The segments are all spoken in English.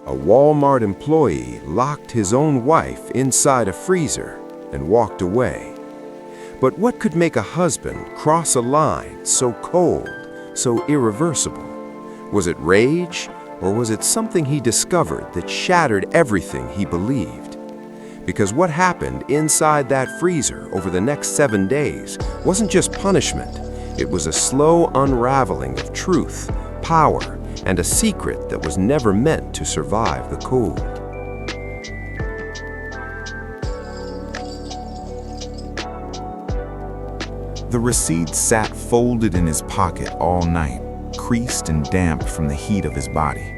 A Walmart employee locked his own wife inside a freezer and walked away. But what could make a husband cross a line so cold, so irreversible? Was it rage, or was it something he discovered that shattered everything he believed? Because what happened inside that freezer over the next 7 days wasn't just punishment. It was a slow unraveling of truth, power, and a secret that was never meant to survive the cold. The receipt sat folded in his pocket all night, creased and damp from the heat of his body.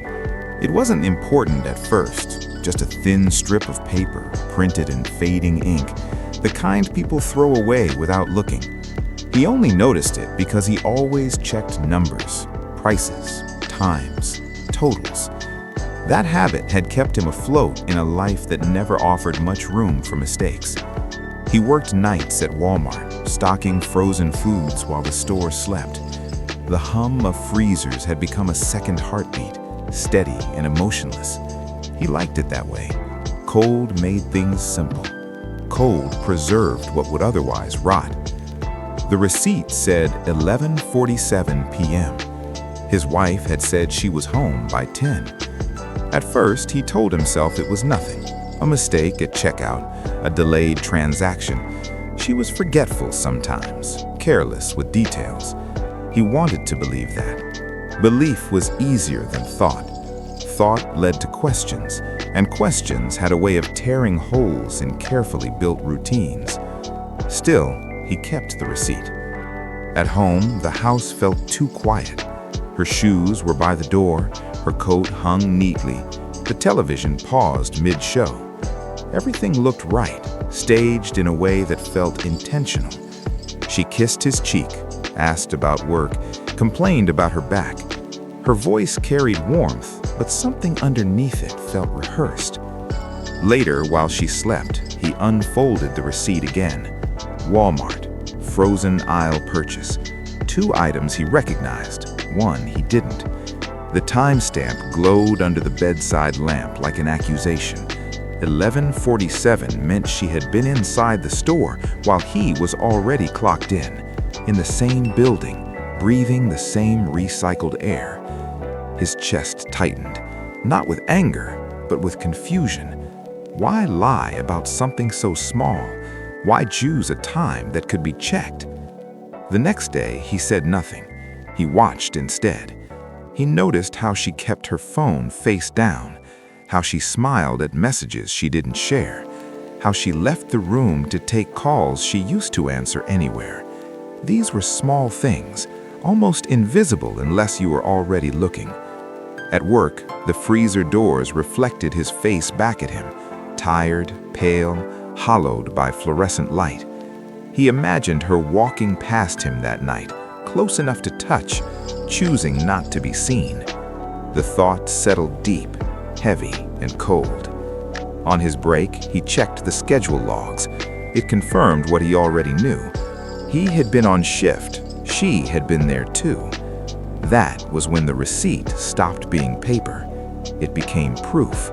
It wasn't important at first, just a thin strip of paper printed in fading ink, the kind people throw away without looking. He only noticed it because he always checked numbers, prices, times, totals. That habit had kept him afloat in a life that never offered much room for mistakes. He worked nights at Walmart, stocking frozen foods while the store slept. The hum of freezers had become a second heartbeat, steady and emotionless. He liked it that way. Cold made things simple. Cold preserved what would otherwise rot. The receipt said 11:47 p.m. His wife had said she was home by 10. At first, he told himself it was nothing, a mistake at checkout, a delayed transaction. She was forgetful sometimes, careless with details. He wanted to believe that. Belief was easier than thought. Thought led to questions, and questions had a way of tearing holes in carefully built routines. Still, he kept the receipt. At home, the house felt too quiet. Her shoes were by the door, her coat hung neatly, the television paused mid-show. Everything looked right, staged in a way that felt intentional. She kissed his cheek, asked about work, complained about her back. Her voice carried warmth, but something underneath it felt rehearsed. Later, while she slept, he unfolded the receipt again. Walmart, frozen aisle purchase. 2 items he recognized, 1 he didn't. The timestamp glowed under the bedside lamp like an accusation. 11:47 meant she had been inside the store while he was already clocked in the same building, breathing the same recycled air. His chest tightened, not with anger, but with confusion. Why lie about something so small? Why choose a time that could be checked? The next day, he said nothing. He watched instead. He noticed how she kept her phone face down, how she smiled at messages she didn't share, how she left the room to take calls she used to answer anywhere. These were small things, almost invisible unless you were already looking. At work, the freezer doors reflected his face back at him, tired, pale, hollowed by fluorescent light. He imagined her walking past him that night, close enough to touch, choosing not to be seen. The thought settled deep, heavy and cold. On his break, he checked the schedule logs. It confirmed what he already knew. He had been on shift. She had been there too. That was when the receipt stopped being paper. It became proof.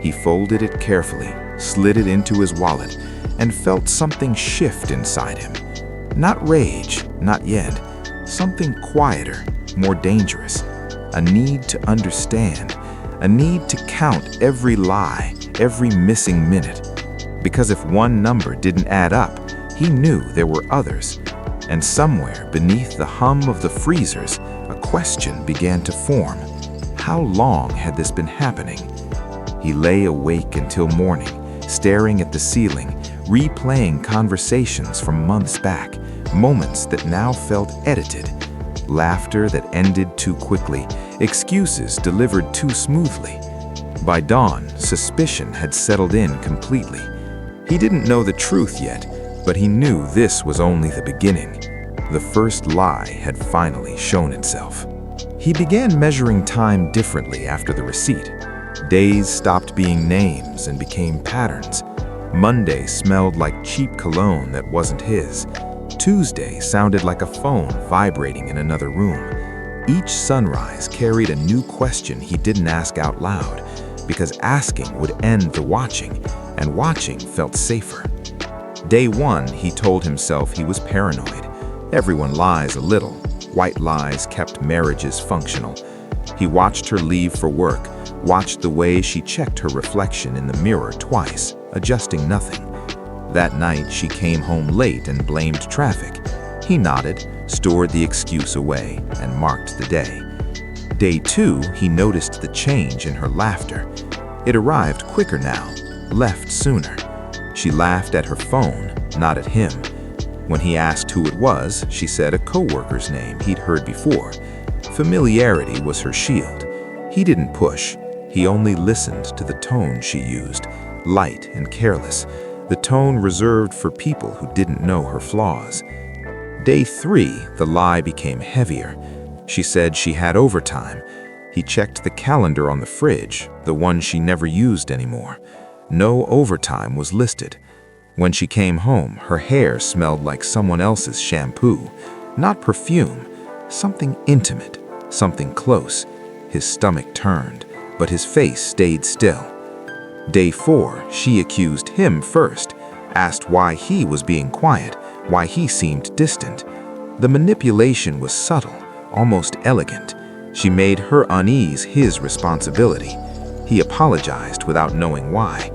He folded it carefully, slid it into his wallet, and felt something shift inside him. Not rage, not yet. Something quieter, more dangerous. A need to understand. A need to count every lie, every missing minute. Because if one number didn't add up, he knew there were others. And somewhere beneath the hum of the freezers, a question began to form. How long had this been happening? He lay awake until morning, staring at the ceiling, replaying conversations from months back, moments that now felt edited, laughter that ended too quickly, excuses delivered too smoothly. By dawn, suspicion had settled in completely. He didn't know the truth yet, but he knew this was only the beginning. The first lie had finally shown itself. He began measuring time differently after the receipt. Days stopped being names and became patterns. Monday smelled like cheap cologne that wasn't his. Tuesday sounded like a phone vibrating in another room. Each sunrise carried a new question he didn't ask out loud. because asking would end the watching, and watching felt safer. Day 1, he told himself he was paranoid. Everyone lies a little. White lies kept marriages functional. He watched her leave for work, watched the way she checked her reflection in the mirror twice, adjusting nothing. That night, she came home late and blamed traffic. He nodded, stored the excuse away, and marked the day. Day 2, he noticed the change in her laughter. It arrived quicker now, left sooner. She laughed at her phone, not at him. When he asked who it was, she said a coworker's name he'd heard before. Familiarity was her shield. He didn't push. He only listened to the tone she used, light and careless, the tone reserved for people who didn't know her flaws. Day 3, the lie became heavier. She said she had overtime. He checked the calendar on the fridge, the one she never used anymore. No overtime was listed. When she came home, her hair smelled like someone else's shampoo. Not perfume, something intimate, something close. His stomach turned, but his face stayed still. Day 4, she accused him first, asked why he was being quiet, why he seemed distant. The manipulation was subtle, almost elegant. She made her unease his responsibility. He apologized without knowing why.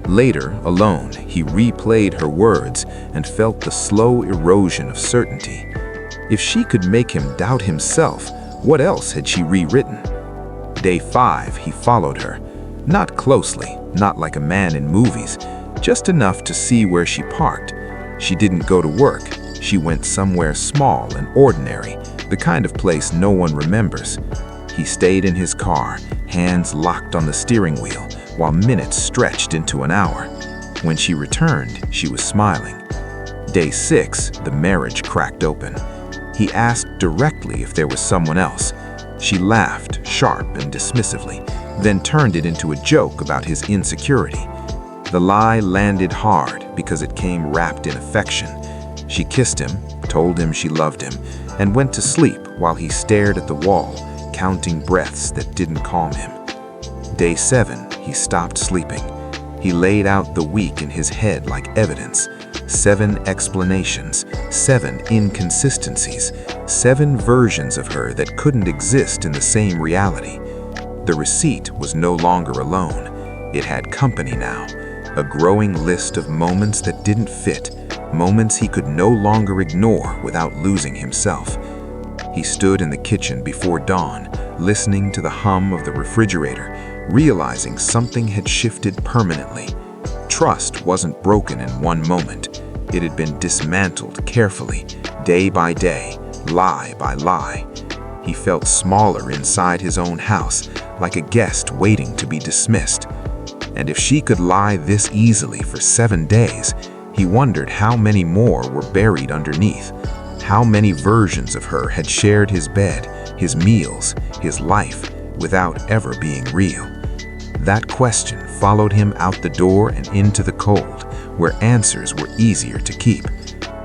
Later, alone, he replayed her words and felt the slow erosion of certainty. If she could make him doubt himself, what else had she rewritten? Day 5, he followed her. Not closely, not like a man in movies, just enough to see where she parked. She didn't go to work. She went somewhere small and ordinary, the kind of place no one remembers. He stayed in his car, hands locked on the steering wheel, while minutes stretched into an hour. When she returned, she was smiling. Day 6, the marriage cracked open. He asked directly if there was someone else. She laughed, sharp and dismissively, then turned it into a joke about his insecurity. The lie landed hard because it came wrapped in affection. She kissed him, told him she loved him, and went to sleep while he stared at the wall, counting breaths that didn't calm him. Day 7, he stopped sleeping. He laid out the week in his head like evidence. 7 explanations, 7 inconsistencies, 7 versions of her that couldn't exist in the same reality. The receipt was no longer alone. It had company now, a growing list of moments that didn't fit, moments he could no longer ignore without losing himself. He stood in the kitchen before dawn, listening to the hum of the refrigerator, realizing something had shifted permanently. Trust wasn't broken in one moment. It had been dismantled carefully, day by day, lie by lie. He felt smaller inside his own house, like a guest waiting to be dismissed. And if she could lie this easily for 7 days, he wondered how many more were buried underneath. How many versions of her had shared his bed, his meals, his life, without ever being real? That question followed him out the door and into the cold, where answers were easier to keep.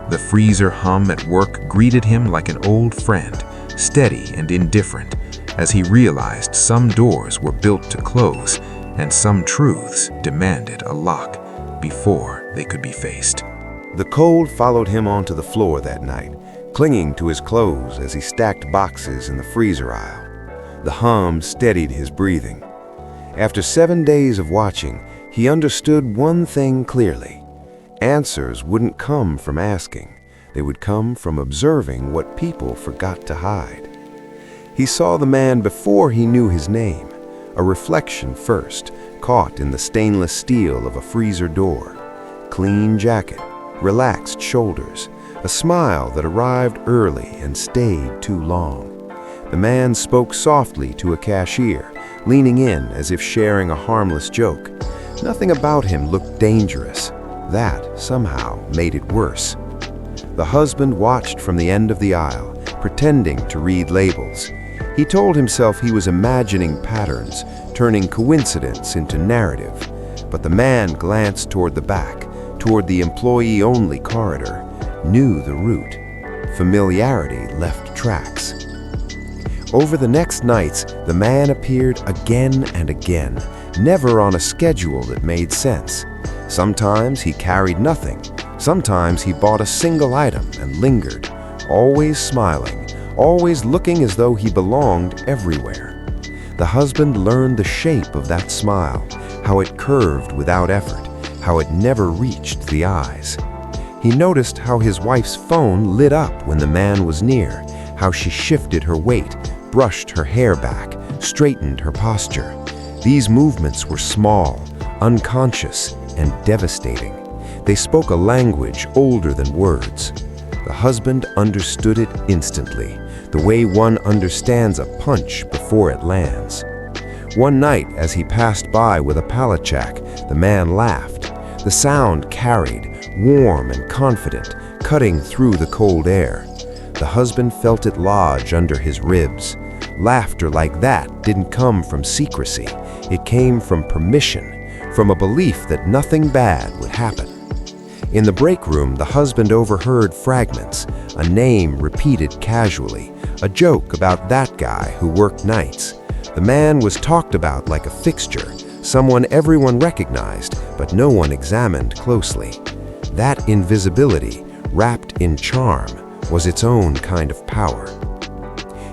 The freezer hum at work greeted him like an old friend, steady and indifferent, as he realized some doors were built to close and some truths demanded a lock before they could be faced. The cold followed him onto the floor that night, clinging to his clothes as he stacked boxes in the freezer aisle. The hum steadied his breathing. After 7 days of watching, he understood one thing clearly. Answers wouldn't come from asking. They would come from observing what people forgot to hide. He saw the man before he knew his name, a reflection first, caught in the stainless steel of a freezer door. Clean jacket, relaxed shoulders, a smile that arrived early and stayed too long. The man spoke softly to a cashier, leaning in as if sharing a harmless joke. Nothing about him looked dangerous. That, somehow, made it worse. The husband watched from the end of the aisle, pretending to read labels. He told himself he was imagining patterns, turning coincidence into narrative. But the man glanced toward the back, toward the employee-only corridor, knew the route. Familiarity left tracks. Over the next nights, the man appeared again and again, never on a schedule that made sense. Sometimes he carried nothing. Sometimes he bought a single item and lingered, always smiling, always looking as though he belonged everywhere. The husband learned the shape of that smile, how it curved without effort, how it never reached the eyes. He noticed how his wife's phone lit up when the man was near, how she shifted her weight, brushed her hair back, straightened her posture. These movements were small, unconscious, and devastating. They spoke a language older than words. The husband understood it instantly, the way one understands a punch before it lands. One night, as he passed by with a pallet jack, the man laughed. The sound carried, warm and confident, cutting through the cold air. The husband felt it lodge under his ribs. Laughter like that didn't come from secrecy. It came from permission, from a belief that nothing bad would happen. In the break room, the husband overheard fragments, a name repeated casually, a joke about that guy who worked nights. The man was talked about like a fixture, someone everyone recognized, but no one examined closely. That invisibility, wrapped in charm, was its own kind of power.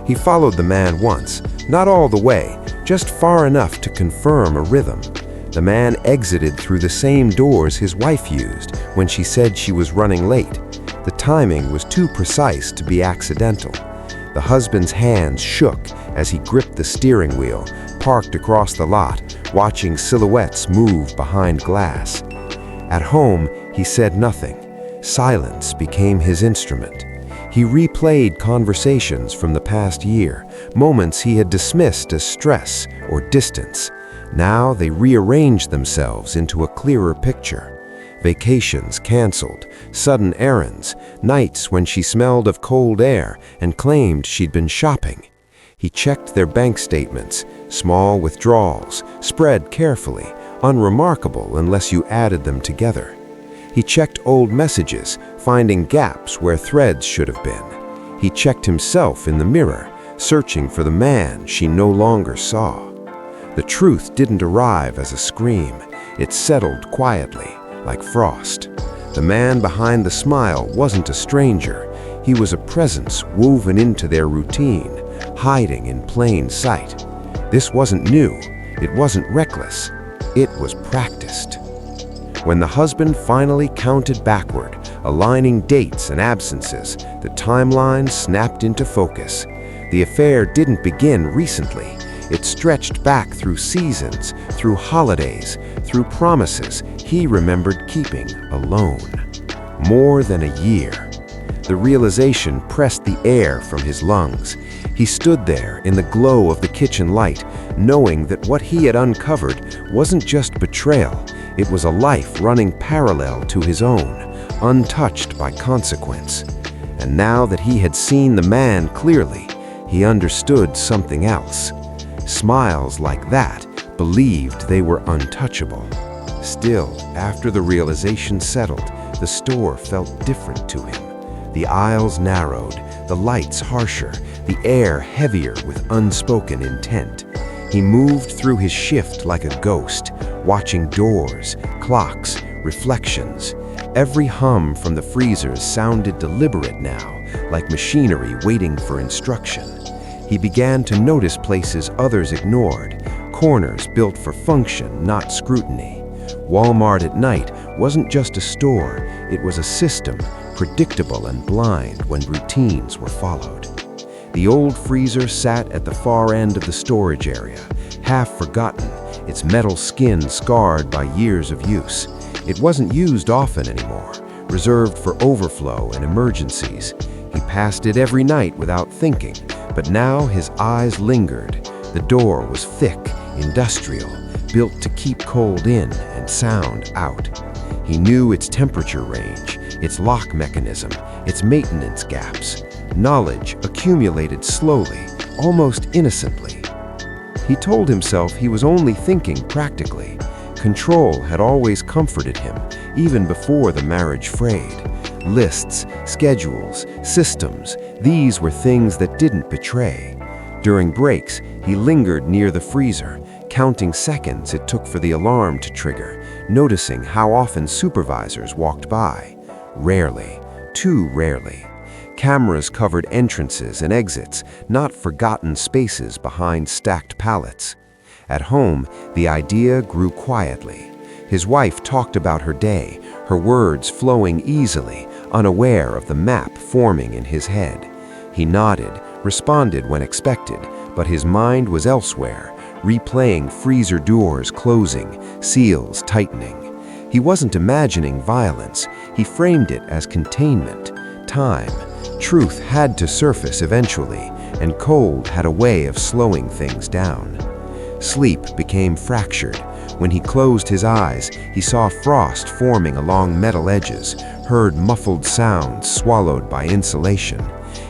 He followed the man once, not all the way, just far enough to confirm a rhythm. The man exited through the same doors his wife used when she said she was running late. The timing was too precise to be accidental. The husband's hands shook as he gripped the steering wheel, parked across the lot, watching silhouettes move behind glass. At home, he said nothing. Silence became his instrument. He replayed conversations from the past year, moments he had dismissed as stress or distance. Now they rearranged themselves into a clearer picture. Vacations canceled, sudden errands, nights when she smelled of cold air and claimed she'd been shopping. He checked their bank statements, small withdrawals, spread carefully, unremarkable unless you added them together. He checked old messages, finding gaps where threads should have been. He checked himself in the mirror, searching for the man she no longer saw. The truth didn't arrive as a scream. It settled quietly, like frost. The man behind the smile wasn't a stranger. He was a presence woven into their routine, hiding in plain sight. This wasn't new. It wasn't reckless. It was practiced. When the husband finally counted backward, aligning dates and absences, the timeline snapped into focus. The affair didn't begin recently. It stretched back through seasons, through holidays, through promises he remembered keeping alone. More than a year. The realization pressed the air from his lungs. He stood there in the glow of the kitchen light, knowing that what he had uncovered wasn't just betrayal. It was a life running parallel to his own, untouched by consequence. And now that he had seen the man clearly, he understood something else. Smiles like that believed they were untouchable. Still, after the realization settled, the store felt different to him. The aisles narrowed, the lights harsher, the air heavier with unspoken intent. He moved through his shift like a ghost, watching doors, clocks, reflections. Every hum from the freezers sounded deliberate now, like machinery waiting for instruction. He began to notice places others ignored, corners built for function, not scrutiny. Walmart at night wasn't just a store, it was a system, predictable and blind when routines were followed. The old freezer sat at the far end of the storage area, half forgotten, its metal skin scarred by years of use. It wasn't used often anymore, reserved for overflow and emergencies. He passed it every night without thinking, but now his eyes lingered. The door was thick, industrial, built to keep cold in and sound out. He knew its temperature range, its lock mechanism, its maintenance gaps. Knowledge accumulated slowly, almost innocently. He told himself he was only thinking practically. Control had always comforted him, even before the marriage frayed. Lists, schedules, systems, these were things that didn't betray. During breaks, he lingered near the freezer, counting seconds it took for the alarm to trigger, noticing how often supervisors walked by. Rarely, too rarely. Cameras covered entrances and exits, not forgotten spaces behind stacked pallets. At home, the idea grew quietly. His wife talked about her day, her words flowing easily, unaware of the map forming in his head. He nodded, responded when expected, but his mind was elsewhere, replaying freezer doors closing, seals tightening. He wasn't imagining violence, he framed it as containment, time. Truth had to surface eventually, and cold had a way of slowing things down. Sleep became fractured. When he closed his eyes, he saw frost forming along metal edges, heard muffled sounds swallowed by insulation.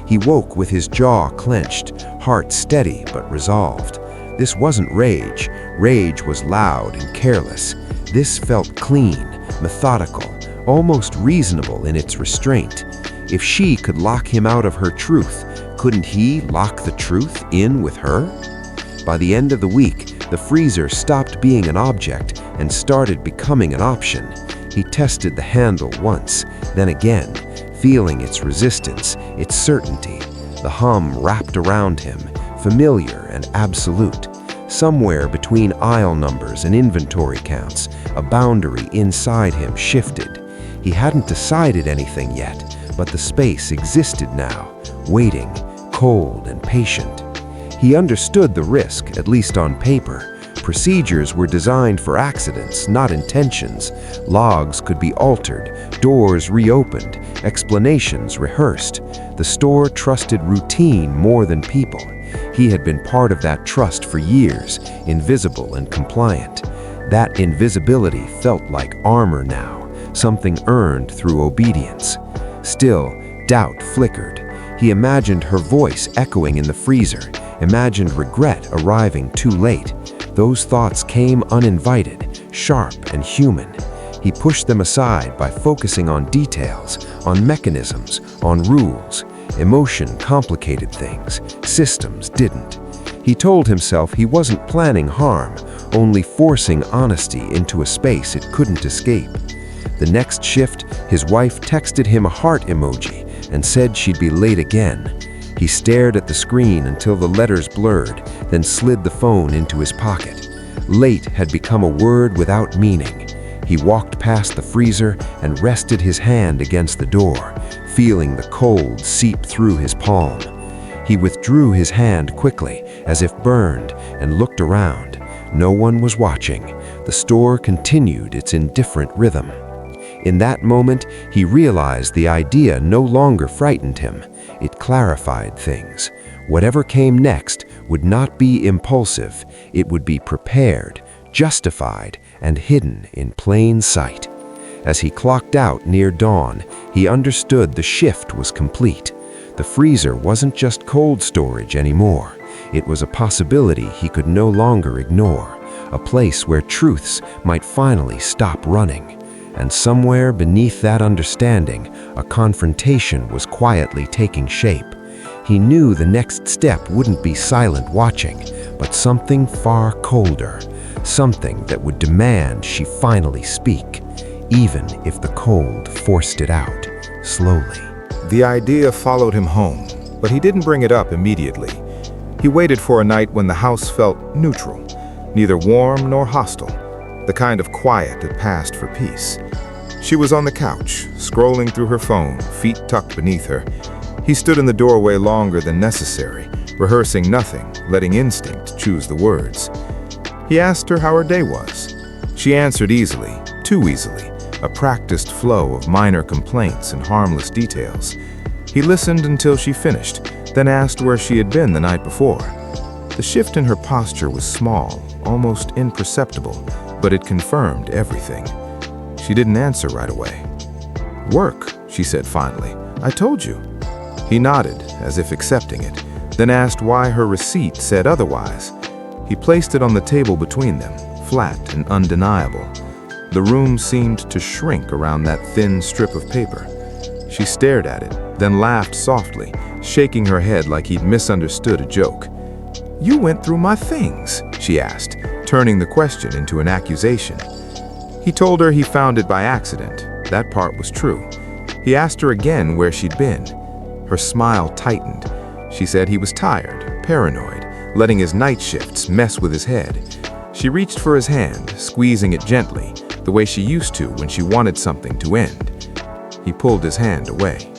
He woke with his jaw clenched, heart steady but resolved. This wasn't rage. Rage was loud and careless. This felt clean, methodical, almost reasonable in its restraint. If she could lock him out of her truth, couldn't he lock the truth in with her? By the end of the week, the freezer stopped being an object and started becoming an option. He tested the handle once, then again, feeling its resistance, its certainty. The hum wrapped around him, familiar and absolute. Somewhere between aisle numbers and inventory counts, a boundary inside him shifted. He hadn't decided anything yet, but the space existed now, waiting, cold and patient. He understood the risk, at least on paper. Procedures were designed for accidents, not intentions. Logs could be altered, doors reopened, explanations rehearsed. The store trusted routine more than people. He had been part of that trust for years, invisible and compliant. That invisibility felt like armor now, something earned through obedience. Still, doubt flickered. He imagined her voice echoing in the freezer, imagined regret arriving too late. Those thoughts came uninvited, sharp and human. He pushed them aside by focusing on details, on mechanisms, on rules. Emotion complicated things, systems didn't. He told himself he wasn't planning harm, only forcing honesty into a space it couldn't escape. The next shift, his wife texted him a heart emoji and said she'd be late again. He stared at the screen until the letters blurred, then slid the phone into his pocket. Late had become a word without meaning. He walked past the freezer and rested his hand against the door, feeling the cold seep through his palm. He withdrew his hand quickly, as if burned, and looked around. No one was watching. The store continued its indifferent rhythm. In that moment, he realized the idea no longer frightened him. It clarified things. Whatever came next would not be impulsive. It would be prepared, justified, and hidden in plain sight. As he clocked out near dawn, he understood the shift was complete. The freezer wasn't just cold storage anymore. It was a possibility he could no longer ignore, a place where truths might finally stop running. And somewhere beneath that understanding, a confrontation was quietly taking shape. He knew the next step wouldn't be silent watching, but something far colder, something that would demand she finally speak, even if the cold forced it out, slowly. The idea followed him home, but he didn't bring it up immediately. He waited for a night when the house felt neutral, neither warm nor hostile, the kind of quiet that passed for peace. She was on the couch, scrolling through her phone, feet tucked beneath her. He stood in the doorway longer than necessary, rehearsing nothing, letting instinct choose the words. He asked her how her day was. She answered easily, too easily, a practiced flow of minor complaints and harmless details. He listened until she finished, then asked where she had been the night before. The shift in her posture was small, almost imperceptible, but it confirmed everything. She didn't answer right away. "Work," she said finally. "I told you." He nodded, as if accepting it, then asked why her receipt said otherwise. He placed it on the table between them, flat and undeniable. The room seemed to shrink around that thin strip of paper. She stared at it, then laughed softly, shaking her head like he'd misunderstood a joke. "You went through my things?" she asked, turning the question into an accusation. He told her he found it by accident. That part was true. He asked her again where she'd been. Her smile tightened. She said he was tired, paranoid, letting his night shifts mess with his head. She reached for his hand, squeezing it gently, the way she used to when she wanted something to end. He pulled his hand away.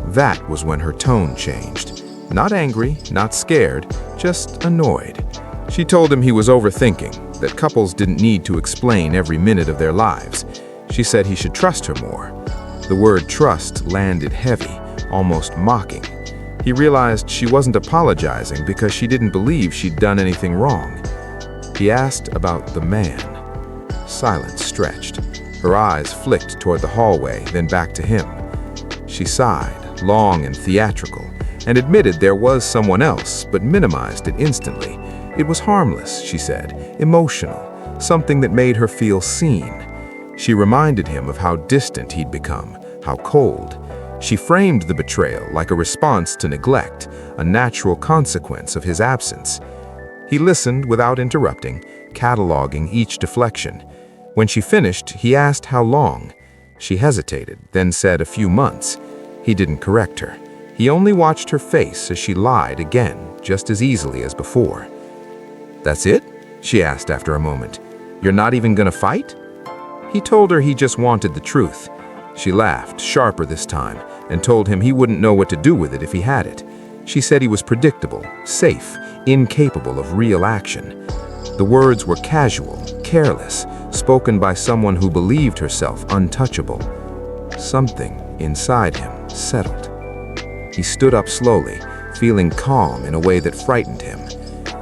That was when her tone changed. Not angry, not scared, just annoyed. She told him he was overthinking, that couples didn't need to explain every minute of their lives. She said he should trust her more. The word trust landed heavy, almost mocking. He realized she wasn't apologizing because she didn't believe she'd done anything wrong. He asked about the man. Silence stretched. Her eyes flicked toward the hallway, then back to him. She sighed, long and theatrical, and admitted there was someone else, but minimized it instantly. It was harmless, she said, emotional, something that made her feel seen. She reminded him of how distant he'd become, how cold. She framed the betrayal like a response to neglect, a natural consequence of his absence. He listened without interrupting, cataloging each deflection. When she finished, he asked how long. She hesitated, then said a few months. He didn't correct her. He only watched her face as she lied again, just as easily as before. "That's it?" she asked after a moment. "You're not even gonna fight?" He told her he just wanted the truth. She laughed, sharper this time, and told him he wouldn't know what to do with it if he had it. She said he was predictable, safe, incapable of real action. The words were casual, careless, spoken by someone who believed herself untouchable. Something inside him settled. He stood up slowly, feeling calm in a way that frightened him.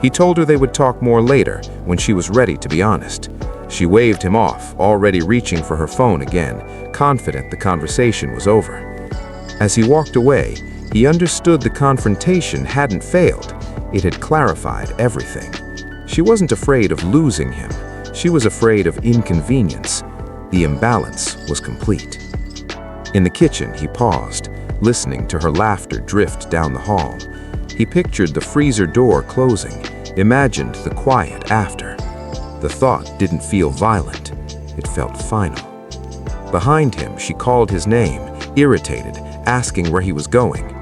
He told her they would talk more later, when she was ready to be honest. She waved him off, already reaching for her phone again, confident the conversation was over. As he walked away, he understood the confrontation hadn't failed. It had clarified everything. She wasn't afraid of losing him. She was afraid of inconvenience. The imbalance was complete. In the kitchen, he paused, listening to her laughter drift down the hall. He pictured the freezer door closing, imagined the quiet after. The thought didn't feel violent. It felt final. Behind him, she called his name, irritated, asking where he was going.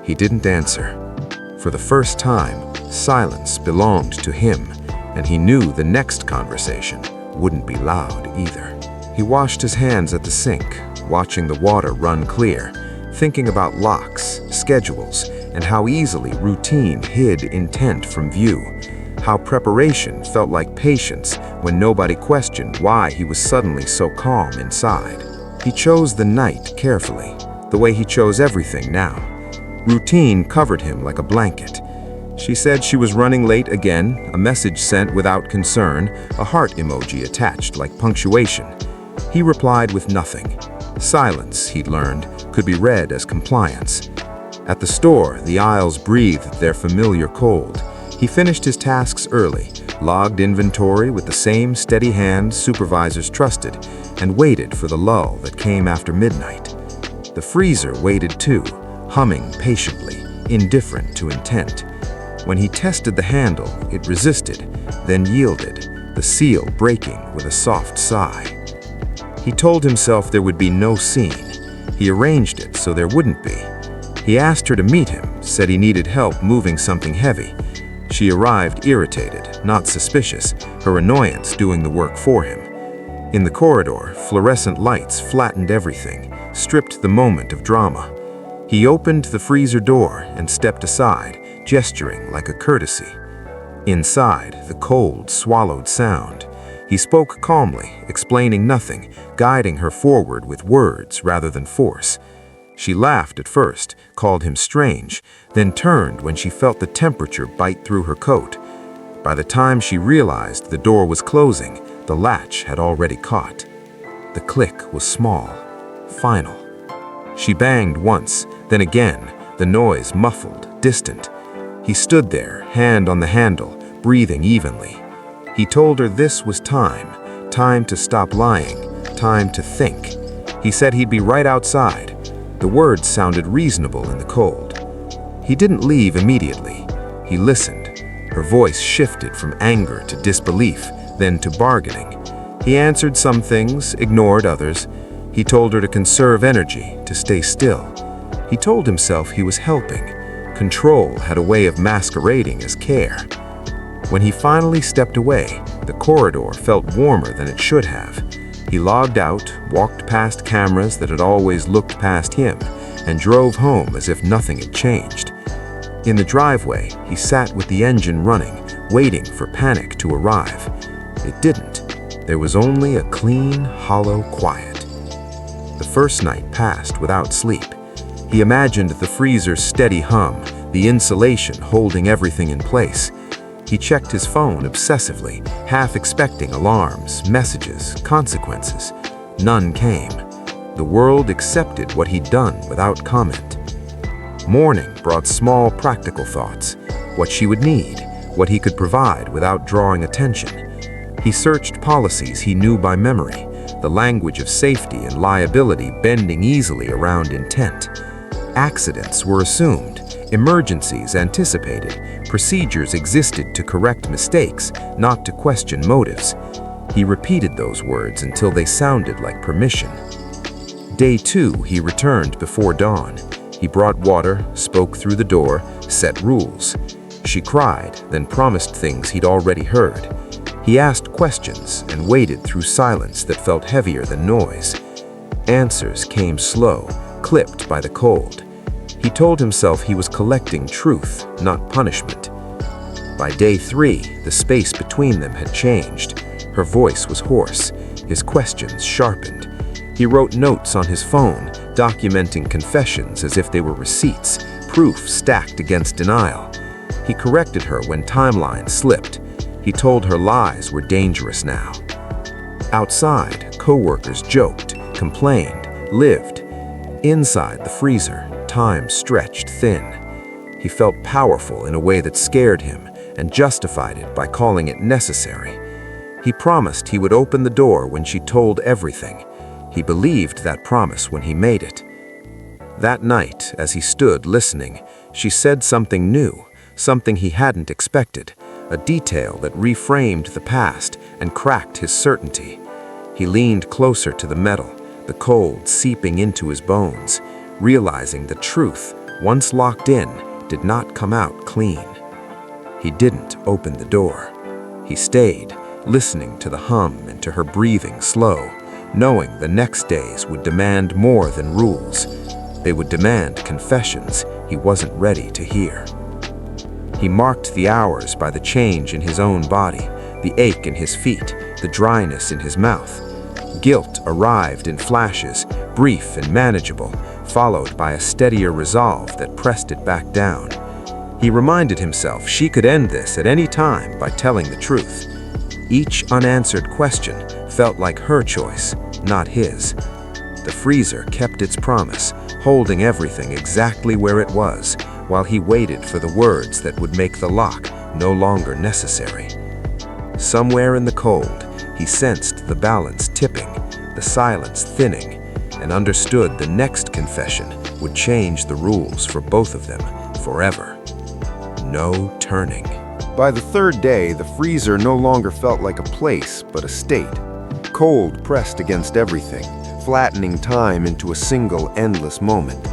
He didn't answer. For the first time, silence belonged to him, and he knew the next conversation wouldn't be loud either. He washed his hands at the sink, watching the water run clear, thinking about locks, schedules, and how easily routine hid intent from view. How preparation felt like patience when nobody questioned why he was suddenly so calm inside. He chose the night carefully, the way he chose everything now. Routine covered him like a blanket. She said she was running late again, a message sent without concern, a heart emoji attached like punctuation. He replied with nothing. Silence, he'd learned, could be read as compliance. At the store, the aisles breathed their familiar cold. He finished his tasks early, logged inventory with the same steady hand supervisors trusted, and waited for the lull that came after midnight. The freezer waited too, humming patiently, indifferent to intent. When he tested the handle, it resisted, then yielded, the seal breaking with a soft sigh. He told himself there would be no scene. He arranged it so there wouldn't be. He asked her to meet him, said he needed help moving something heavy. She arrived irritated, not suspicious, her annoyance doing the work for him. In the corridor, fluorescent lights flattened everything, stripped the moment of drama. He opened the freezer door and stepped aside, gesturing like a courtesy. Inside, the cold, swallowed sound. He spoke calmly, explaining nothing, guiding her forward with words rather than force. She laughed at first, called him strange, then turned when she felt the temperature bite through her coat. By the time she realized the door was closing, the latch had already caught. The click was small, final. She banged once, then again, the noise muffled, distant. He stood there, hand on the handle, breathing evenly. He told her this was time to stop lying, time to think. He said he'd be right outside. The words sounded reasonable in the cold. He didn't leave immediately. He listened. Her voice shifted from anger to disbelief, then to bargaining. He answered some things, ignored others. He told her to conserve energy, to stay still. He told himself he was helping. Control had a way of masquerading as care. When he finally stepped away, the corridor felt warmer than it should have. He logged out, walked past cameras that had always looked past him, and drove home as if nothing had changed. In the driveway, he sat with the engine running, waiting for panic to arrive. It didn't. There was only a clean, hollow quiet. The first night passed without sleep. He imagined the freezer's steady hum, the insulation holding everything in place. He checked his phone obsessively, half expecting alarms, messages, consequences. None came. The world accepted what he'd done without comment. Morning brought small practical thoughts, what she would need, what he could provide without drawing attention. He searched policies he knew by memory, the language of safety and liability bending easily around intent. Accidents were assumed, emergencies anticipated, procedures existed to correct mistakes, not to question motives. He repeated those words until they sounded like permission. Day 2, he returned before dawn. He brought water, spoke through the door, set rules. She cried, then promised things he'd already heard. He asked questions and waited through silence that felt heavier than noise. Answers came slow, clipped by the cold. He told himself he was collecting truth, not punishment. By day 3, the space between them had changed. Her voice was hoarse, his questions sharpened. He wrote notes on his phone, documenting confessions as if they were receipts, proof stacked against denial. He corrected her when timelines slipped. He told her lies were dangerous now. Outside, coworkers joked, complained, lived. Inside the freezer, time stretched thin. He felt powerful in a way that scared him and justified it by calling it necessary. He promised he would open the door when she told everything. He believed that promise when he made it. That night, as he stood listening, she said something new, something he hadn't expected, a detail that reframed the past and cracked his certainty. He leaned closer to the metal, the cold seeping into his bones, realizing the truth, once locked in, did not come out clean. He didn't open the door. He stayed, listening to the hum and to her breathing slow, knowing the next days would demand more than rules. They would demand confessions he wasn't ready to hear. He marked the hours by the change in his own body, the ache in his feet, the dryness in his mouth. Guilt arrived in flashes, brief and manageable, followed by a steadier resolve that pressed it back down. He reminded himself she could end this at any time by telling the truth. Each unanswered question felt like her choice, not his. The freezer kept its promise, holding everything exactly where it was, while he waited for the words that would make the lock no longer necessary. Somewhere in the cold, he sensed the balance tipping, the silence thinning, and understood the next confession would change the rules for both of them forever. No turning. By the third day, the freezer no longer felt like a place, but a state. Cold pressed against everything, flattening time into a single endless moment.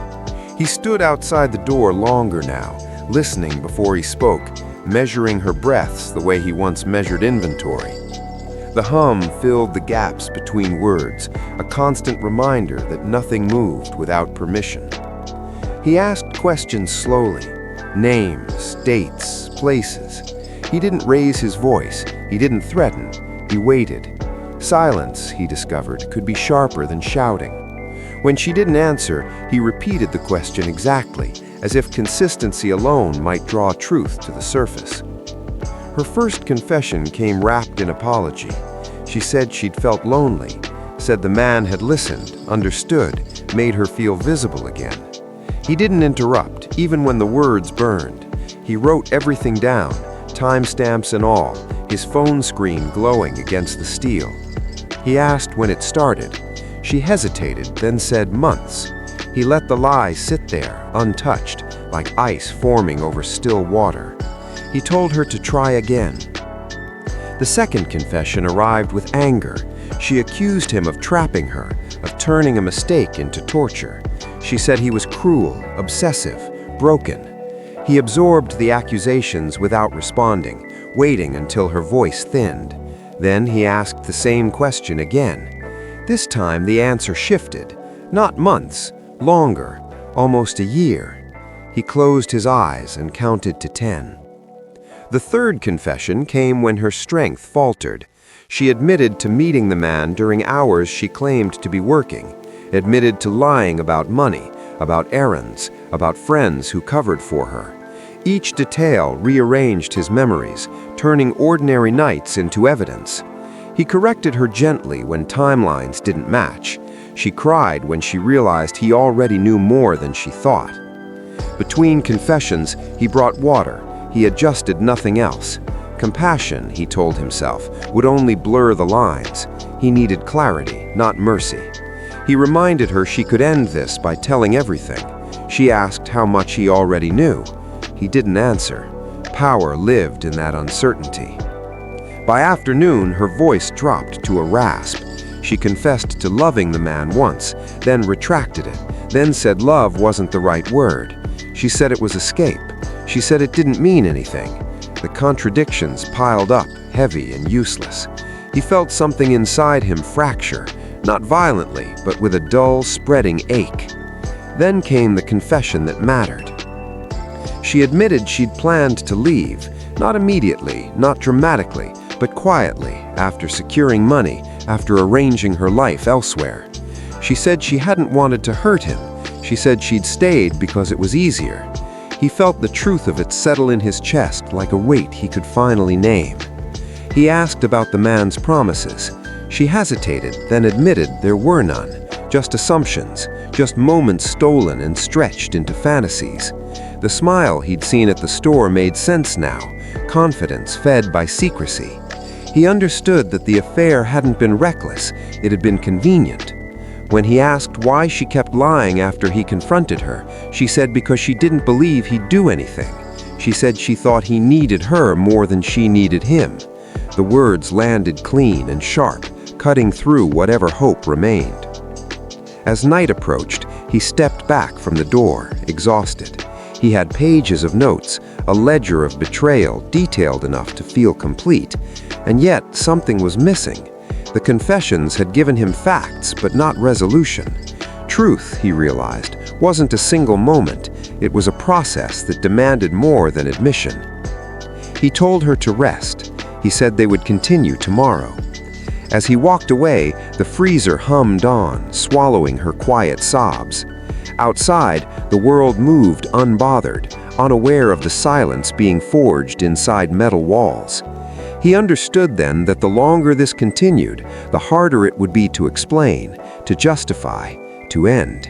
He stood outside the door longer now, listening before he spoke, measuring her breaths the way he once measured inventory. The hum filled the gaps between words, a constant reminder that nothing moved without permission. He asked questions slowly, names, dates, places. He didn't raise his voice, he didn't threaten, he waited. Silence, he discovered, could be sharper than shouting. When she didn't answer, he repeated the question exactly, as if consistency alone might draw truth to the surface. Her first confession came wrapped in apology. She said she'd felt lonely, said the man had listened, understood, made her feel visible again. He didn't interrupt, even when the words burned. He wrote everything down, timestamps and all, his phone screen glowing against the steel. He asked when it started. She hesitated, then said months. He let the lie sit there, untouched, like ice forming over still water. He told her to try again. The second confession arrived with anger. She accused him of trapping her, of turning a mistake into torture. She said he was cruel, obsessive, broken. He absorbed the accusations without responding, waiting until her voice thinned. Then he asked the same question again. This time the answer shifted. Not months, longer, almost a year. He closed his eyes and counted to 10. The third confession came when her strength faltered. She admitted to meeting the man during hours she claimed to be working, admitted to lying about money, about errands, about friends who covered for her. Each detail rearranged his memories, turning ordinary nights into evidence. He corrected her gently when timelines didn't match. She cried when she realized he already knew more than she thought. Between confessions, he brought water. He adjusted nothing else. Compassion, he told himself, would only blur the lines. He needed clarity, not mercy. He reminded her she could end this by telling everything. She asked how much he already knew. He didn't answer. Power lived in that uncertainty. By afternoon, her voice dropped to a rasp. She confessed to loving the man once, then retracted it, then said love wasn't the right word. She said it was escape. She said it didn't mean anything. The contradictions piled up, heavy and useless. He felt something inside him fracture, not violently, but with a dull, spreading ache. Then came the confession that mattered. She admitted she'd planned to leave, not immediately, not dramatically, but quietly, after securing money, after arranging her life elsewhere. She said she hadn't wanted to hurt him. She said she'd stayed because it was easier. He felt the truth of it settle in his chest like a weight he could finally name. He asked about the man's promises. She hesitated, then admitted there were none, just assumptions, just moments stolen and stretched into fantasies. The smile he'd seen at the store made sense now, confidence fed by secrecy. He understood that the affair hadn't been reckless, it had been convenient. When he asked why she kept lying after he confronted her, she said because she didn't believe he'd do anything. She said she thought he needed her more than she needed him. The words landed clean and sharp, cutting through whatever hope remained. As night approached, he stepped back from the door, exhausted. He had pages of notes, a ledger of betrayal detailed enough to feel complete, and yet something was missing. The confessions had given him facts, but not resolution. Truth, he realized, wasn't a single moment. It was a process that demanded more than admission. He told her to rest. He said they would continue tomorrow. As he walked away, the freezer hummed on, swallowing her quiet sobs. Outside, the world moved unbothered, unaware of the silence being forged inside metal walls. He understood then that the longer this continued, the harder it would be to explain, to justify, to end.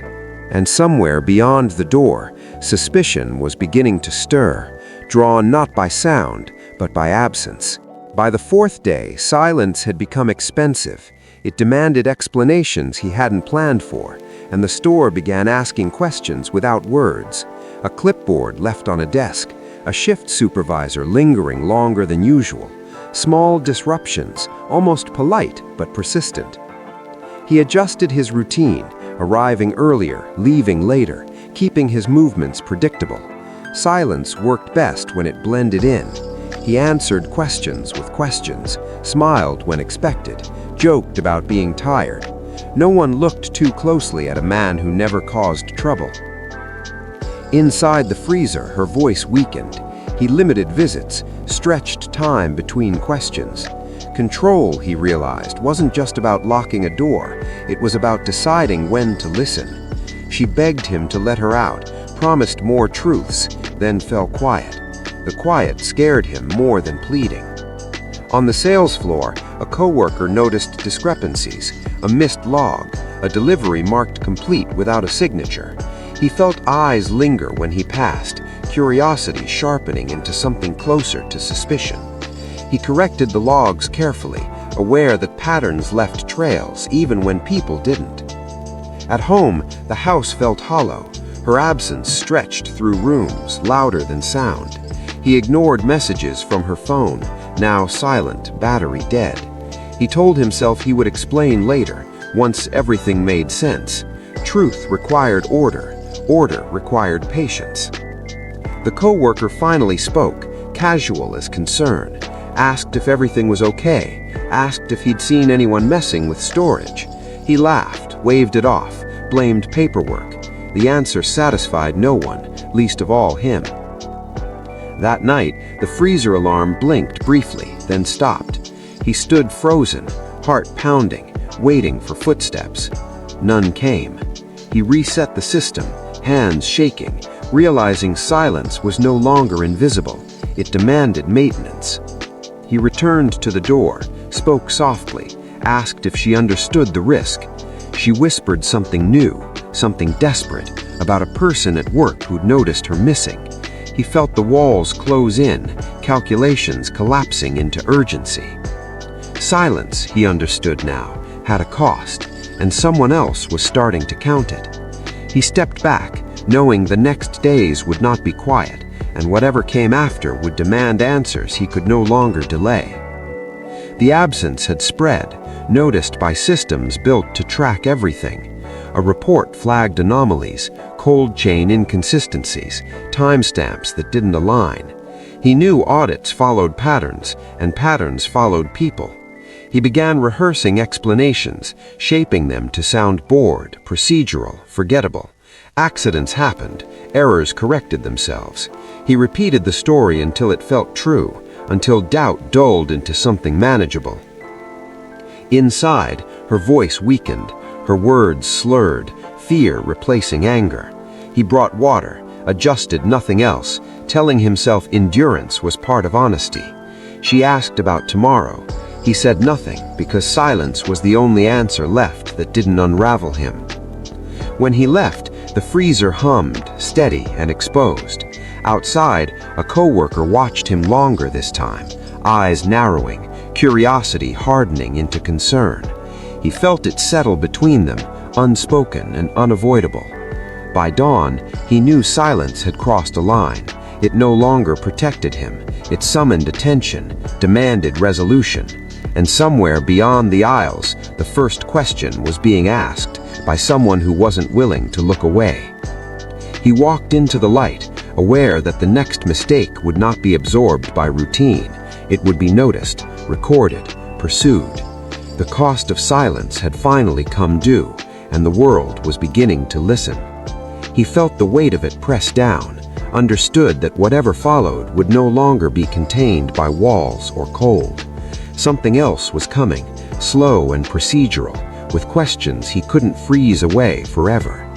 And somewhere beyond the door, suspicion was beginning to stir, drawn not by sound, but by absence. By the fourth day, silence had become expensive. It demanded explanations he hadn't planned for, and the store began asking questions without words. A clipboard left on a desk, a shift supervisor lingering longer than usual. Small disruptions, almost polite but persistent. He adjusted his routine, arriving earlier, leaving later, keeping his movements predictable. Silence worked best when it blended in. He answered questions with questions, smiled when expected, joked about being tired. No one looked too closely at a man who never caused trouble. Inside the freezer, her voice weakened. He limited visits, stretched time between questions. Control, he realized, wasn't just about locking a door. It was about deciding when to listen. She begged him to let her out, promised more truths, then fell quiet. The quiet scared him more than pleading. On the sales floor, a coworker noticed discrepancies, a missed log, a delivery marked complete without a signature. He felt eyes linger when he passed, curiosity sharpening into something closer to suspicion. He corrected the logs carefully, aware that patterns left trails even when people didn't. At home, the house felt hollow. Her absence stretched through rooms, louder than sound. He ignored messages from her phone, now silent, battery dead. He told himself he would explain later, once everything made sense. Truth required order. Order required patience. The coworker finally spoke, casual as concern. Asked if everything was okay. Asked if he'd seen anyone messing with storage. He laughed, waved it off, blamed paperwork. The answer satisfied no one, least of all him. That night, the freezer alarm blinked briefly, then stopped. He stood frozen, heart pounding, waiting for footsteps. None came. He reset the system, hands shaking, realizing silence was no longer invisible. It demanded maintenance. He returned to the door, spoke softly, asked if she understood the risk. She whispered something new, something desperate, about a person at work who'd noticed her missing. He felt the walls close in, calculations collapsing into urgency. Silence, he understood now, had a cost, and someone else was starting to count it. He stepped back, knowing the next days would not be quiet, and whatever came after would demand answers he could no longer delay. The absence had spread, noticed by systems built to track everything. A report flagged anomalies, cold chain inconsistencies, timestamps that didn't align. He knew audits followed patterns, and patterns followed people. He began rehearsing explanations, shaping them to sound bored, procedural, forgettable. Accidents happened, errors corrected themselves. He repeated the story until it felt true, until doubt dulled into something manageable. Inside, her voice weakened, her words slurred, fear replacing anger. He brought water, adjusted nothing else, telling himself endurance was part of honesty. She asked about tomorrow. He said nothing, because silence was the only answer left that didn't unravel him. When he left, the freezer hummed, steady and exposed. Outside, a coworker watched him longer this time, eyes narrowing, curiosity hardening into concern. He felt it settle between them, unspoken and unavoidable. By dawn, he knew silence had crossed a line. It no longer protected him. It summoned attention, demanded resolution. And somewhere beyond the aisles, the first question was being asked by someone who wasn't willing to look away. He walked into the light, aware that the next mistake would not be absorbed by routine. It would be noticed, recorded, pursued. The cost of silence had finally come due, and the world was beginning to listen. He felt the weight of it press down, understood that whatever followed would no longer be contained by walls or cold. Something else was coming, slow and procedural, with questions he couldn't freeze away forever.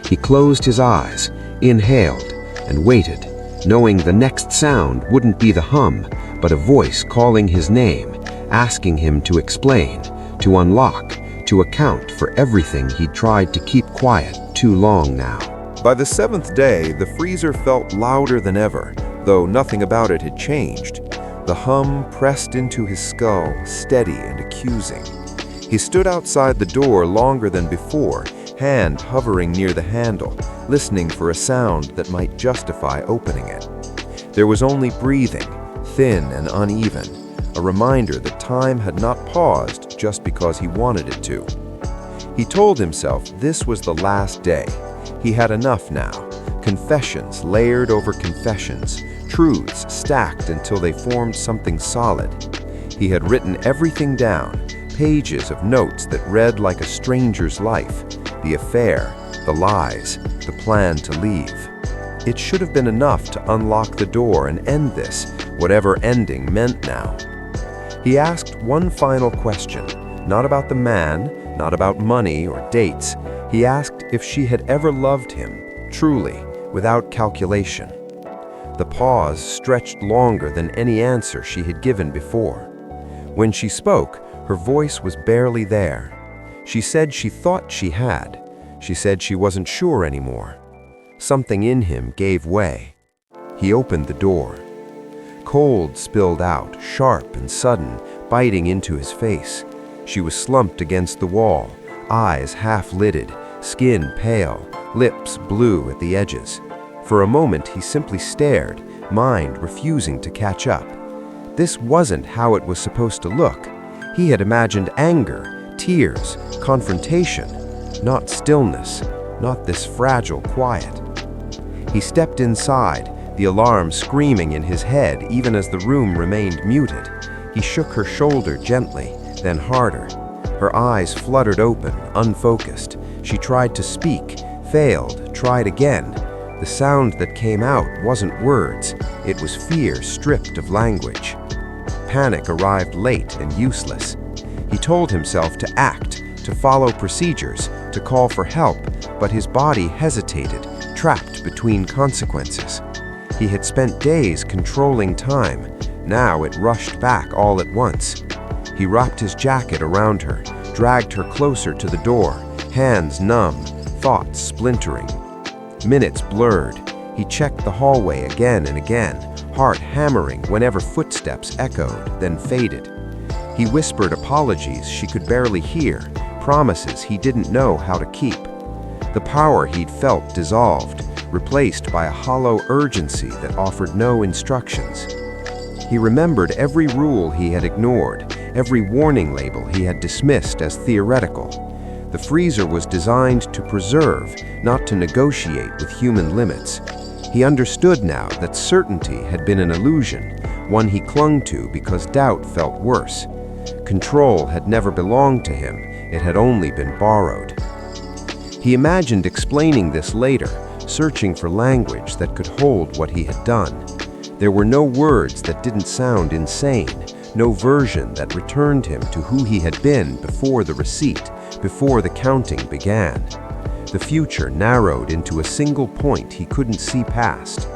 He closed his eyes, inhaled, and waited, knowing the next sound wouldn't be the hum, but a voice calling his name, asking him to explain, to unlock, to account for everything he'd tried to keep quiet too long now. By the seventh day, the freezer felt louder than ever, though nothing about it had changed. The hum pressed into his skull, steady and accusing. He stood outside the door longer than before, hand hovering near the handle, listening for a sound that might justify opening it. There was only breathing, thin and uneven, a reminder that time had not paused just because he wanted it to. He told himself this was the last day. He had enough now. Confessions layered over confessions, truths stacked until they formed something solid. He had written everything down, pages of notes that read like a stranger's life, the affair, the lies, the plan to leave. It should have been enough to unlock the door and end this, whatever ending meant now. He asked one final question, not about the man, not about money or dates. He asked if she had ever loved him, truly, without calculation. The pause stretched longer than any answer she had given before. When she spoke, her voice was barely there. She said she thought she had. She said she wasn't sure anymore. Something in him gave way. He opened the door. Cold spilled out, sharp and sudden, biting into his face. She was slumped against the wall, eyes half-lidded, skin pale, lips blue at the edges. For a moment he simply stared, mind refusing to catch up. This wasn't how it was supposed to look. He had imagined anger, tears, confrontation, not stillness, not this fragile quiet. He stepped inside, the alarm screaming in his head even as the room remained muted. He shook her shoulder gently, then harder. Her eyes fluttered open, unfocused. She tried to speak, failed, tried again. The sound that came out wasn't words, it was fear stripped of language. Panic arrived late and useless. He told himself to act, to follow procedures, to call for help, but his body hesitated, trapped between consequences. He had spent days controlling time. Now it rushed back all at once. He wrapped his jacket around her, dragged her closer to the door, hands numb, thoughts splintering. Minutes blurred. He checked the hallway again and again, heart hammering whenever footsteps echoed, then faded. He whispered apologies she could barely hear, promises he didn't know how to keep. The power he'd felt dissolved, replaced by a hollow urgency that offered no instructions. He remembered every rule he had ignored, every warning label he had dismissed as theoretical. The freezer was designed to preserve, not to negotiate with human limits. He understood now that certainty had been an illusion, one he clung to because doubt felt worse. Control had never belonged to him, it had only been borrowed. He imagined explaining this later, searching for language that could hold what he had done. There were no words that didn't sound insane, no version that returned him to who he had been before the receipt, before the counting began. The future narrowed into a single point he couldn't see past.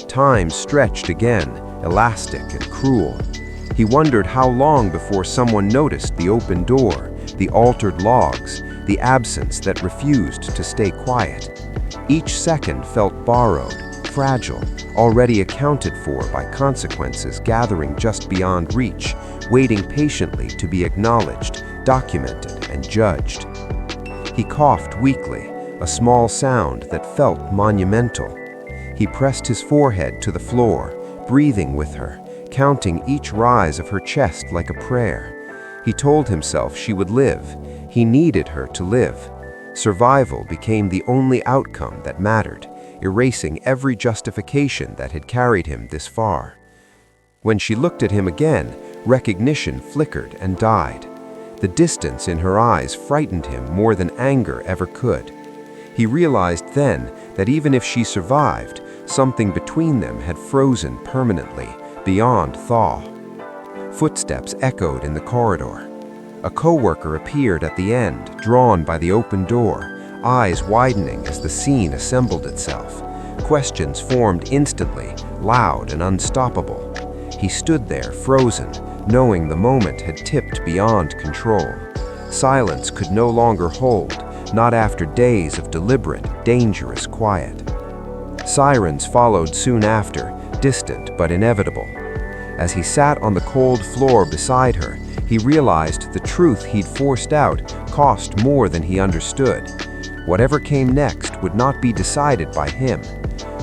Time stretched again, elastic and cruel. He wondered how long before someone noticed the open door, the altered logs, the absence that refused to stay quiet. Each second felt borrowed, fragile, already accounted for by consequences gathering just beyond reach, waiting patiently to be acknowledged, documented, and judged. He coughed weakly, a small sound that felt monumental. He pressed his forehead to the floor, breathing with her, counting each rise of her chest like a prayer. He told himself she would live. He needed her to live. Survival became the only outcome that mattered, erasing every justification that had carried him this far. When she looked at him again, recognition flickered and died. The distance in her eyes frightened him more than anger ever could. He realized then that even if she survived, something between them had frozen permanently, beyond thaw. Footsteps echoed in the corridor. A coworker appeared at the end, drawn by the open door, eyes widening as the scene assembled itself. Questions formed instantly, loud and unstoppable. He stood there, frozen, knowing the moment had tipped beyond control. Silence could no longer hold, not after days of deliberate, dangerous quiet. Sirens followed soon after, distant but inevitable. As he sat on the cold floor beside her, he realized the truth he'd forced out cost more than he understood. Whatever came next would not be decided by him.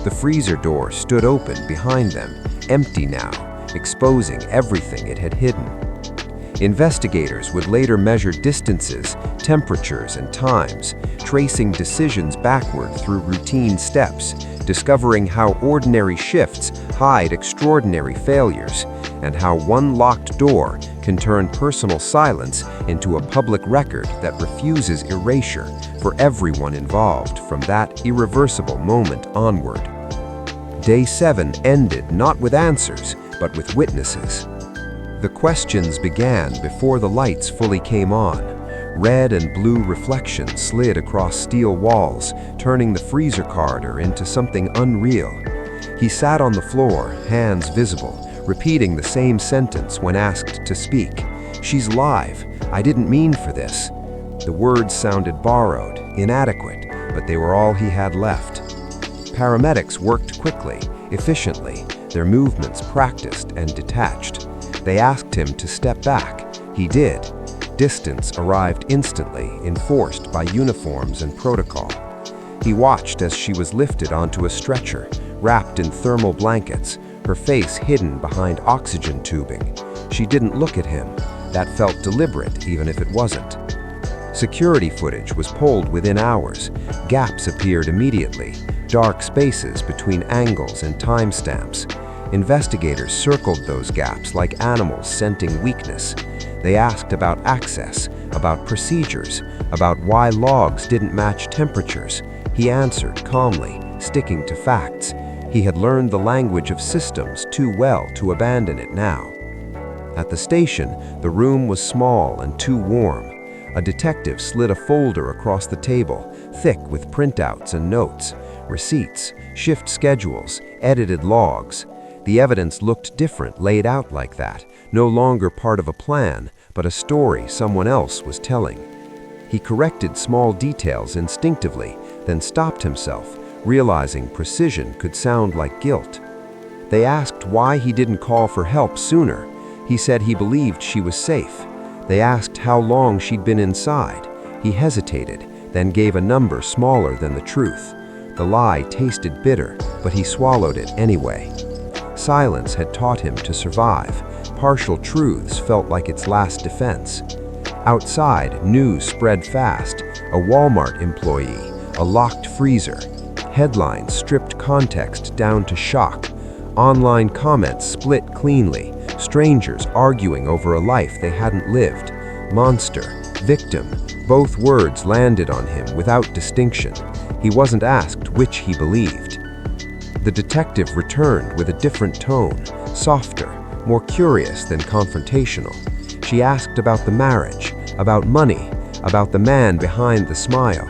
The freezer door stood open behind them, empty now, exposing everything it had hidden. Investigators would later measure distances, temperatures, and times, tracing decisions backward through routine steps, discovering how ordinary shifts hide extraordinary failures, and how one locked door can turn personal silence into a public record that refuses erasure for everyone involved from that irreversible moment onward. Day 7 ended not with answers, but with witnesses. The questions began before the lights fully came on. Red and blue reflections slid across steel walls, turning the freezer corridor into something unreal. He sat on the floor, hands visible, repeating the same sentence when asked to speak. "She's live. I didn't mean for this." The words sounded borrowed, inadequate, but they were all he had left. Paramedics worked quickly, efficiently, their movements practiced and detached. They asked him to step back. He did. Distance arrived instantly, enforced by uniforms and protocol. He watched as she was lifted onto a stretcher, wrapped in thermal blankets, her face hidden behind oxygen tubing. She didn't look at him. That felt deliberate, even if it wasn't. Security footage was pulled within hours. Gaps appeared immediately, dark spaces between angles and timestamps. Investigators circled those gaps like animals scenting weakness. They asked about access, about procedures, about why logs didn't match temperatures. He answered calmly, sticking to facts. He had learned the language of systems too well to abandon it now. At the station, the room was small and too warm. A detective slid a folder across the table, thick with printouts and notes, receipts, shift schedules, edited logs. The evidence looked different laid out like that, no longer part of a plan, but a story someone else was telling. He corrected small details instinctively, then stopped himself, realizing precision could sound like guilt. They asked why he didn't call for help sooner. He said he believed she was safe. They asked how long she'd been inside. He hesitated, then gave a number smaller than the truth. The lie tasted bitter, but he swallowed it anyway. Silence had taught him to survive. Partial truths felt like its last defense. Outside, news spread fast. A Walmart employee, a locked freezer. Headlines stripped context down to shock. Online comments split cleanly. Strangers arguing over a life they hadn't lived. Monster, victim, both words landed on him without distinction. He wasn't asked which he believed. The detective returned with a different tone, softer, more curious than confrontational. She asked about the marriage, about money, about the man behind the smile.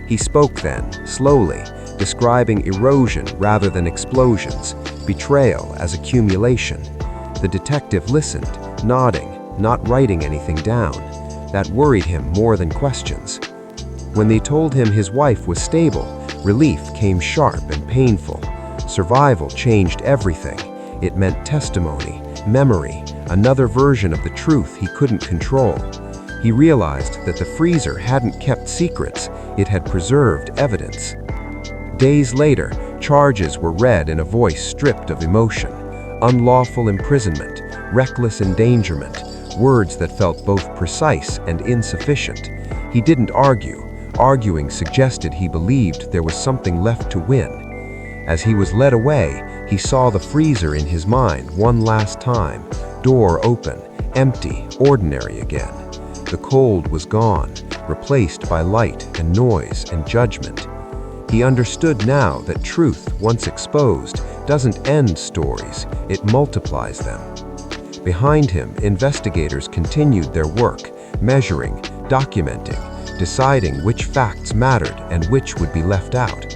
He spoke then, slowly, describing erosion rather than explosions, betrayal as accumulation. The detective listened, nodding, not writing anything down. That worried him more than questions. When they told him his wife was stable, relief came sharp and painful. Survival changed everything. It meant testimony, memory, another version of the truth he couldn't control. He realized that the freezer hadn't kept secrets, it had preserved evidence. Days later, charges were read in a voice stripped of emotion. Unlawful imprisonment, reckless endangerment, words that felt both precise and insufficient. He didn't argue. Arguing suggested he believed there was something left to win. As he was led away, he saw the freezer in his mind one last time, door open, empty, ordinary again. The cold was gone, replaced by light and noise and judgment. He understood now that truth, once exposed, doesn't end stories, it multiplies them. Behind him, investigators continued their work, measuring, documenting, deciding which facts mattered and which would be left out.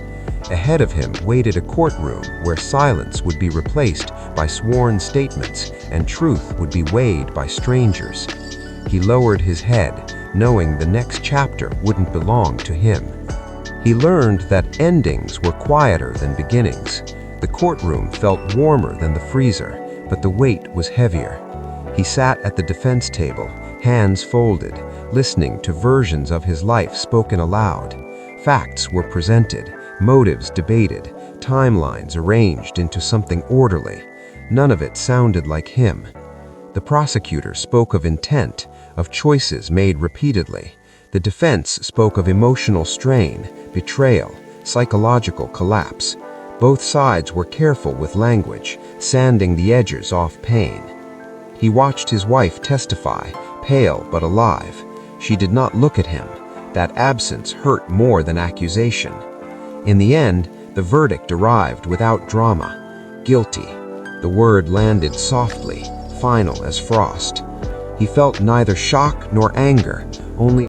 Ahead of him waited a courtroom where silence would be replaced by sworn statements and truth would be weighed by strangers. He lowered his head, knowing the next chapter wouldn't belong to him. He learned that endings were quieter than beginnings. The courtroom felt warmer than the freezer, but the weight was heavier. He sat at the defense table, hands folded, listening to versions of his life spoken aloud. Facts were presented, motives debated, timelines arranged into something orderly. None of it sounded like him. The prosecutor spoke of intent, of choices made repeatedly. The defense spoke of emotional strain, betrayal, psychological collapse. Both sides were careful with language, sanding the edges off pain. He watched his wife testify, pale but alive. She did not look at him. That absence hurt more than accusation. In the end, the verdict arrived without drama. Guilty. The word landed softly, final as frost. He felt neither shock nor anger, only